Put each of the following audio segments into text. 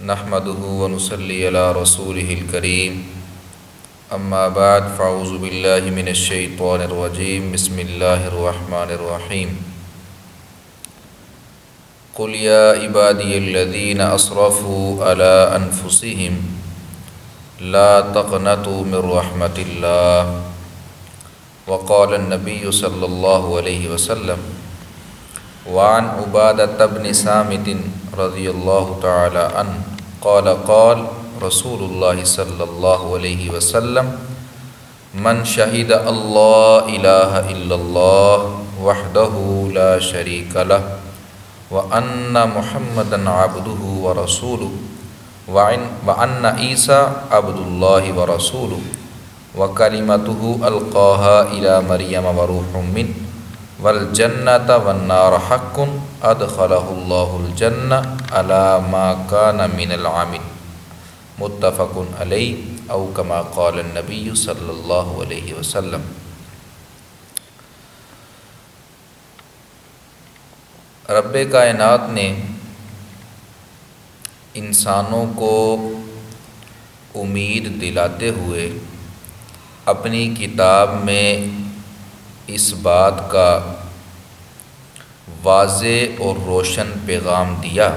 نحمده ونصلي على رسوله الكريم اما بعد فاعوذ بالله من الشيطان الرجيم بسم الله الرحمن الرحيم قل يا عبادي الذين اسرفوا على انفسهم لا تقنطوا من رحمة الله وقال النبي صلى الله عليه وسلم وعن عبادة بن صامت رضي الله تعالى عنه قال رسول الله صلى الله عليه وسلم من شهد الله إله إلا الله وحده لا شريك له وأن محمدا عبده ورسوله وأن عيسى عبد الله ورسوله وكلمته ألقاها إلى مريم وروح منه والجنة والنار حق أدخله الله الجنة على ما كان من العمل متفق علیہ او کما قال النبی صلی اللہ علیہ وسلم۔ رب کائنات نے انسانوں کو امید دلاتے ہوئے اپنی کتاب میں اس بات کا واضح اور روشن پیغام دیا۔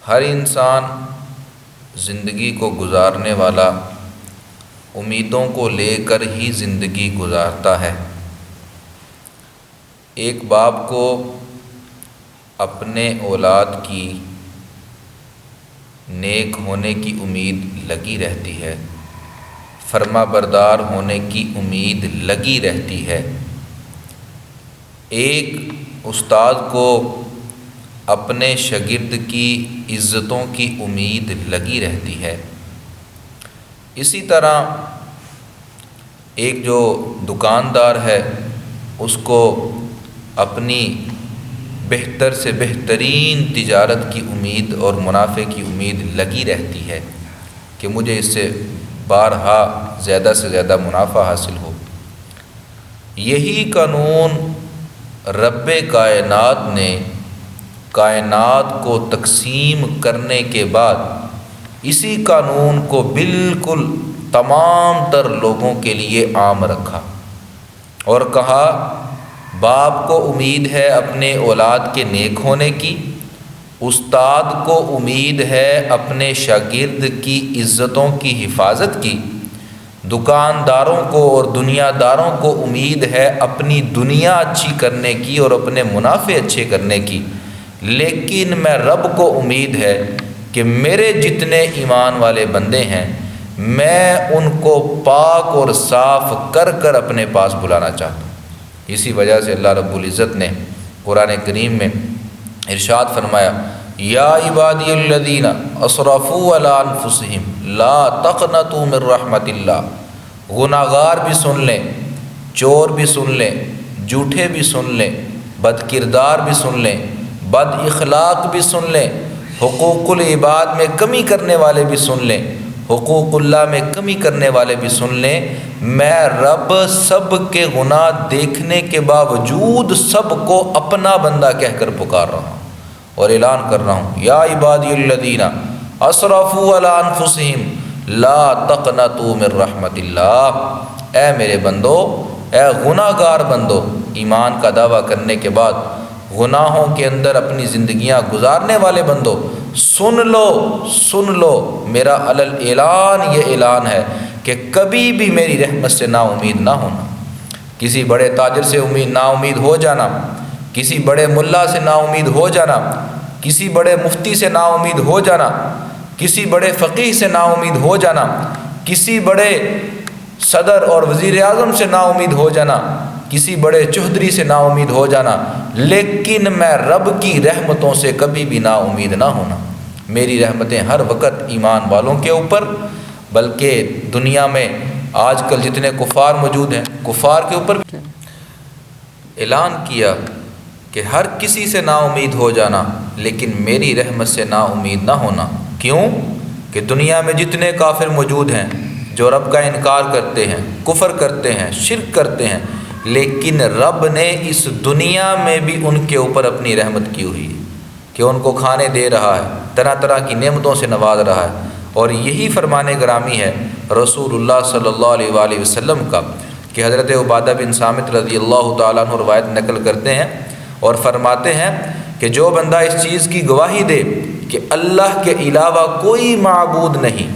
ہر انسان زندگی کو گزارنے والا امیدوں کو لے کر ہی زندگی گزارتا ہے۔ ایک باپ کو اپنے اولاد کی نیک ہونے کی امید لگی رہتی ہے، فرما بردار ہونے کی امید لگی رہتی ہے۔ ایک استاد کو اپنے شاگرد کی عزتوں کی امید لگی رہتی ہے۔ اسی طرح ایک جو دکاندار ہے اس کو اپنی بہتر سے بہترین تجارت کی امید اور منافع کی امید لگی رہتی ہے کہ مجھے اس سے بارہا زیادہ سے زیادہ منافع حاصل ہو۔ یہی قانون رب کائنات نے کائنات کو تقسیم کرنے کے بعد اسی قانون کو بالکل تمام تر لوگوں کے لیے عام رکھا اور کہا باپ کو امید ہے اپنے اولاد کے نیک ہونے کی، استاد کو امید ہے اپنے شاگرد کی عزتوں کی حفاظت کی، دکانداروں کو اور دنیا داروں کو امید ہے اپنی دنیا اچھی کرنے کی اور اپنے منافع اچھے کرنے کی، لیکن میں رب کو امید ہے کہ میرے جتنے ایمان والے بندے ہیں میں ان کو پاک اور صاف کر کر اپنے پاس بلانا چاہتا ہوں۔ اسی وجہ سے اللہ رب العزت نے قرآن کریم میں ارشاد فرمایا یا عبادی الذین اسرفوا علی انفسہم لا تقنطوا من رحمت اللہ۔ گناہ گار بھی سن لیں، چور بھی سن لیں، جھوٹے بھی سن لیں، بد کردار بھی سن لیں، بد اخلاق بھی سن لیں، حقوق العباد میں کمی کرنے والے بھی سن لیں، حقوق اللہ میں کمی کرنے والے بھی سن لیں، میں رب سب کے گناہ دیکھنے کے باوجود سب کو اپنا بندہ کہہ کر پکار رہا ہوں اور اعلان کر رہا ہوں یا عبادی الذین اسرفوا علی انفسہم لا تقنطوا من رحمت اللہ۔ اے میرے بندو، اے گناہ گار بندو، ایمان کا دعویٰ کرنے کے بعد گناہوں کے اندر اپنی زندگیاں گزارنے والے بندو، سن لو میرا اعلان یہ اعلان ہے کہ کبھی بھی میری رحمت سے نا امید نہ ہونا۔ کسی بڑے تاجر سے نا امید ہو جانا، کسی بڑے ملا سے نا امید ہو جانا، کسی بڑے مفتی سے نا امید ہو جانا، کسی بڑے فقیہ سے نا امید ہو جانا، کسی بڑے صدر اور وزیر اعظم سے نا امید ہو جانا، کسی بڑے چوہدری سے نا امید ہو جانا، لیکن میں رب کی رحمتوں سے کبھی بھی نا امید نہ ہونا۔ میری رحمتیں ہر وقت ایمان والوں کے اوپر، بلکہ دنیا میں آج کل جتنے کفار موجود ہیں کفار کے اوپر اعلان کیا کہ ہر کسی سے نا امید ہو جانا لیکن میری رحمت سے نا امید نہ ہونا۔ کیوں کہ دنیا میں جتنے کافر موجود ہیں جو رب کا انکار کرتے ہیں، کفر کرتے ہیں، شرک کرتے ہیں، لیکن رب نے اس دنیا میں بھی ان کے اوپر اپنی رحمت کی ہوئی ہے۔ کہ ان کو کھانے دے رہا ہے، طرح طرح کی نعمتوں سے نواز رہا ہے۔ اور یہی فرمان گرامی ہے رسول اللہ صلی اللہ علیہ وآلہ وسلم کا کہ حضرت عبادہ بن صامت رضی اللہ تعالیٰ عنہ روایت نقل کرتے ہیں اور فرماتے ہیں کہ جو بندہ اس چیز کی گواہی دے کہ اللہ کے علاوہ کوئی معبود نہیں،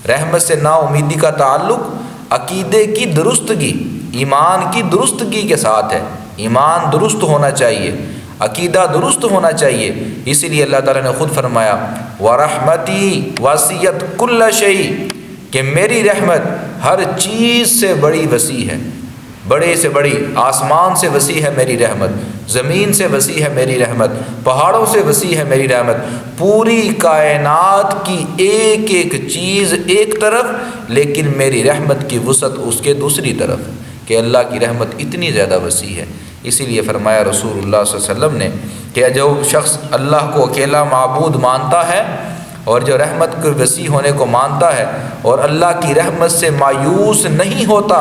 رحمت سے نا امیدی کا تعلق عقیدے کی درستگی، ایمان کی درستگی کے ساتھ ہے۔ ایمان درست ہونا چاہیے، عقیدہ درست ہونا چاہیے۔ اسی لیے اللہ تعالیٰ نے خود فرمایا وَرَحْمَتِي وَسِعَتْ كُلَّ شَيْءٍ، کہ میری رحمت ہر چیز سے بڑی وسیع ہے، بڑے سے بڑی، آسمان سے وسیع ہے میری رحمت، زمین سے وسیع ہے میری رحمت، پہاڑوں سے وسیع ہے میری رحمت، پوری کائنات کی ایک ایک چیز ایک طرف، لیکن میری رحمت کی وسعت اس کے دوسری طرف، کہ اللہ کی رحمت اتنی زیادہ وسیع ہے۔ اسی لیے فرمایا رسول اللہ صلی اللہ علیہ وسلم نے کہ جو شخص اللہ کو اکیلا معبود مانتا ہے اور جو رحمت کے وسیع ہونے کو مانتا ہے اور اللہ کی رحمت سے مایوس نہیں ہوتا،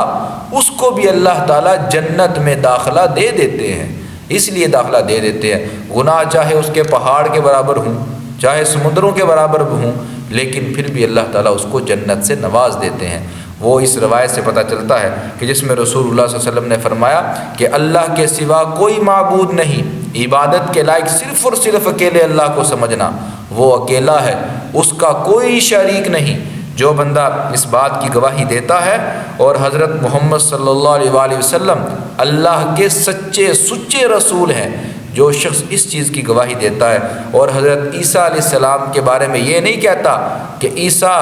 اس کو بھی اللہ تعالیٰ جنت میں داخلہ دے دیتے ہیں۔ اس لیے داخلہ دے دیتے ہیں، گناہ چاہے اس کے پہاڑ کے برابر ہوں، چاہے سمندروں کے برابر ہوں، لیکن پھر بھی اللہ تعالیٰ اس کو جنت سے نواز دیتے ہیں۔ وہ اس روایت سے پتہ چلتا ہے کہ جس میں رسول اللہ صلی اللہ علیہ وسلم نے فرمایا کہ اللہ کے سوا کوئی معبود نہیں، عبادت کے لائق صرف اور صرف اکیلے اللہ کو سمجھنا، وہ اکیلا ہے، اس کا کوئی شریک نہیں۔ جو بندہ اس بات کی گواہی دیتا ہے اور حضرت محمد صلی اللہ علیہ وآلہ وسلم اللہ کے سچے رسول ہیں، جو شخص اس چیز کی گواہی دیتا ہے اور حضرت عیسیٰ علیہ السلام کے بارے میں یہ نہیں کہتا کہ عیسیٰ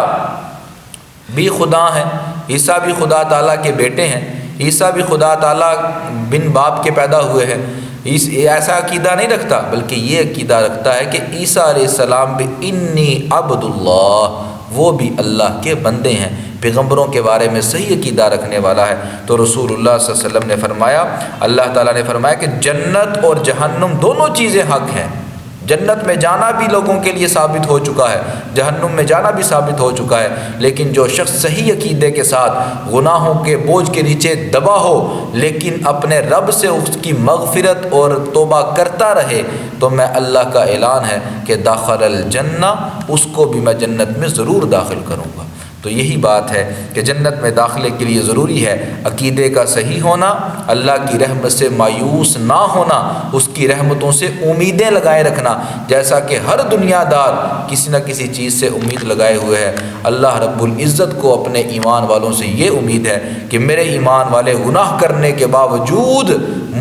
بھی خدا ہیں، عیسیٰ بھی خدا تعالیٰ کے بیٹے ہیں، عیسیٰ بھی خدا تعالیٰ بن باپ کے پیدا ہوئے ہیں، ایسا عقیدہ نہیں رکھتا، بلکہ یہ عقیدہ رکھتا ہے کہ عیسیٰ علیہ السلام بھی انی عبد اللہ، وہ بھی اللہ کے بندے ہیں، پیغمبروں کے بارے میں صحیح عقیدہ رکھنے والا ہے۔ تو رسول اللہ صلی اللہ علیہ وسلم نے فرمایا، اللہ تعالیٰ نے فرمایا کہ جنت اور جہنم دونوں چیزیں حق ہیں، جنت میں جانا بھی لوگوں کے لیے ثابت ہو چکا ہے، جہنم میں جانا بھی ثابت ہو چکا ہے، لیکن جو شخص صحیح عقیدے کے ساتھ گناہوں کے بوجھ کے نیچے دبا ہو لیکن اپنے رب سے اس کی مغفرت اور توبہ کرتا رہے، تو میں اللہ کا اعلان ہے کہ داخل الجنہ، اس کو بھی میں جنت میں ضرور داخل کروں گا۔ تو یہی بات ہے کہ جنت میں داخلے کے لیے ضروری ہے عقیدے کا صحیح ہونا، اللہ کی رحمت سے مایوس نہ ہونا، اس کی رحمتوں سے امیدیں لگائے رکھنا، جیسا کہ ہر دنیا دار کسی نہ کسی چیز سے امید لگائے ہوئے ہے۔ اللہ رب العزت کو اپنے ایمان والوں سے یہ امید ہے کہ میرے ایمان والے گناہ کرنے کے باوجود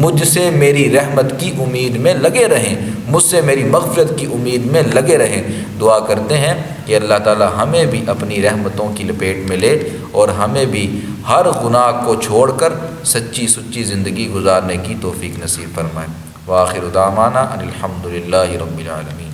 مجھ سے میری رحمت کی امید میں لگے رہیں، مجھ سے میری مغفرت کی امید میں لگے رہیں۔ دعا کرتے ہیں کہ اللہ تعالی ہمیں بھی اپنی رحمتوں کی لپیٹ میں لے اور ہمیں بھی ہر گناہ کو چھوڑ کر سچی زندگی گزارنے کی توفیق نصیب فرمائے۔ وآخر دعوانا ان الحمد للہ رب العالمین۔